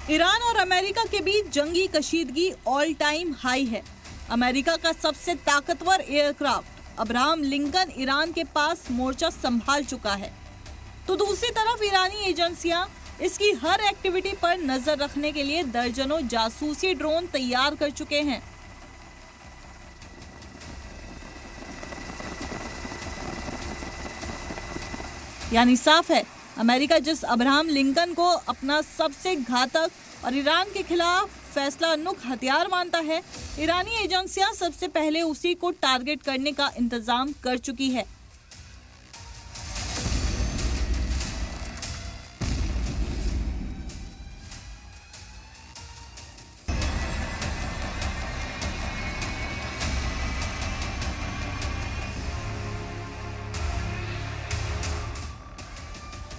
Iran और America के बीच जंगी कशीदगी all time high है। अमेरिका का सबसे ताकतवर एयरक्राफ्ट अब्राहम लिंकन ईरान के पास मोर्चा संभाल चुका है, तो दूसरी तरफ ईरानी एजेंसियां इसकी हर एक्टिविटी पर नजर रखने के लिए दर्जनों जासूसी ड्रोन तैयार कर चुके हैं। यानी साफ है, अमेरिका जिस अब्राहम लिंकन को अपना सबसे घातक और ईरान के खिलाफ फैसलानुक हथियार मानता है, ईरानी एजेंसियां सबसे पहले उसी को टारगेट करने का इंतजाम कर चुकी है।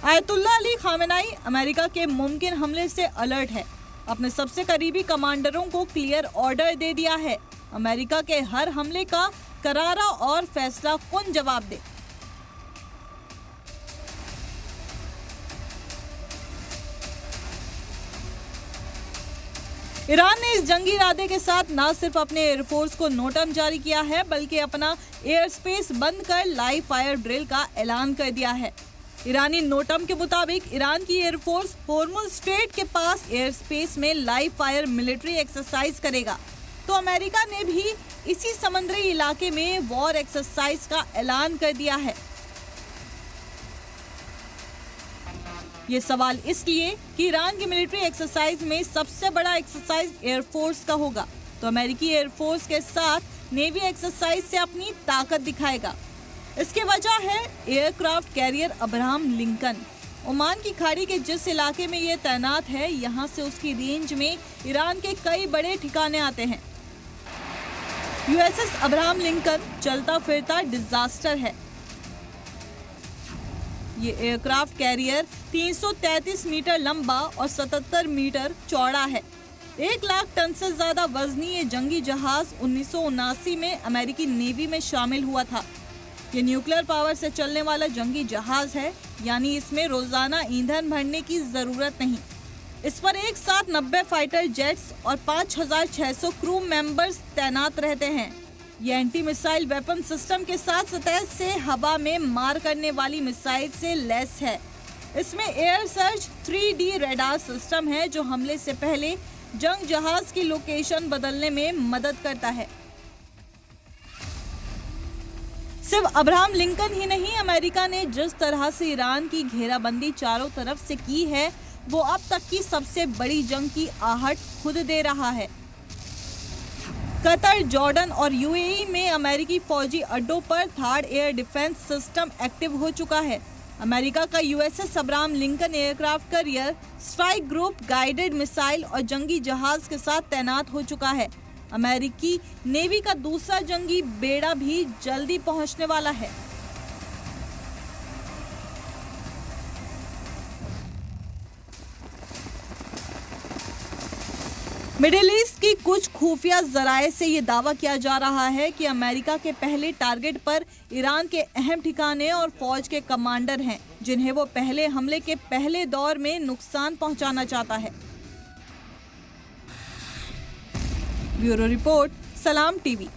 आयतुल्ला अली खामेनाई अमेरिका के मुमकिन हमले से अलर्ट है। अपने सबसे करीबी कमांडरों को क्लियर ऑर्डर दे दिया है, अमेरिका के हर हमले का करारा और फैसला कुन जवाब दे। ईरान ने इस जंगी इरादे के साथ न सिर्फ अपने एयरफोर्स को नोटम जारी किया है, बल्कि अपना एयर स्पेस बंद कर लाइव फायर ड्रिल का ऐलान कर दिया है। ईरानी नोटम के मुताबिक ईरान की एयरफोर्स होर्मुज स्ट्रेट के पास एयर स्पेस में लाइव फायर मिलिट्री एक्सरसाइज करेगा, तो अमेरिका ने भी इसी समुद्री इलाके में वॉर एक्सरसाइज का ऐलान कर दिया है। ये सवाल इसलिए कि ईरान की मिलिट्री एक्सरसाइज में सबसे बड़ा एक्सरसाइज एयरफोर्स का होगा, तो अमेरिकी एयरफोर्स के साथ नेवी एक्सरसाइज से अपनी ताकत दिखाएगा। इसकी वजह है aircraft carrier Abraham Lincoln. Oman की खाड़ी के जिस इलाके में ये तैनात है, यहाँ से उसकी रेंज में ईरान के कई बड़े ठिकाने आते हैं। यूएसएस अब्राहम लिंकन चलता फिरता डिजास्टर है। ये एयरक्राफ्ट कैरियर 333 मीटर लंबा और 77 मीटर चौड़ा है। 1 लाख टन से ज्यादा वजनी ये जंगी जहाज 1979 में अमेरिकी नेवी में शामिल हुआ था। ये न्यूक्लियर पावर से चलने वाला जंगी जहाज है, यानी इसमें रोजाना ईंधन भरने की जरूरत नहीं। इस पर एक साथ 90 फाइटर जेट्स और 5600 क्रू मेंबर्स तैनात रहते हैं। ये एंटी मिसाइल वेपन सिस्टम के साथ सतह से हवा में मार करने वाली मिसाइल से लैस है। इसमें air search 3D radar system है, जो हमले से पहले जंग जहाज की लोकेशन बदलने में मदद करता है। सिर्फ अब्राहम लिंकन ही नहीं, अमेरिका ने जिस तरह से ईरान की घेराबंदी चारों तरफ से की है, वो अब तक की सबसे बड़ी जंग की आहट खुद दे रहा है। कतर, जॉर्डन और यूएई में अमेरिकी फौजी अड्डों पर third air defence system active हो चुका है। अमेरिका का USS Abraham Lincoln aircraft carrier strike group guided missile और जंगी जहाज के साथ तैनात हो चुका है। अमेरिकी नेवी का दूसरा जंगी बेड़ा भी जल्दी पहुंचने वाला है। मिडिल ईस्ट की कुछ खुफिया जराये से ये दावा किया जा रहा है कि अमेरिका के पहले टारगेट पर ईरान के अहम ठिकाने और फौज के कमांडर हैं, जिन्हें वो पहले हमले के पहले दौर में नुकसान पहुंचाना चाहता है। ब्यूरो रिपोर्ट, सलाम टीवी।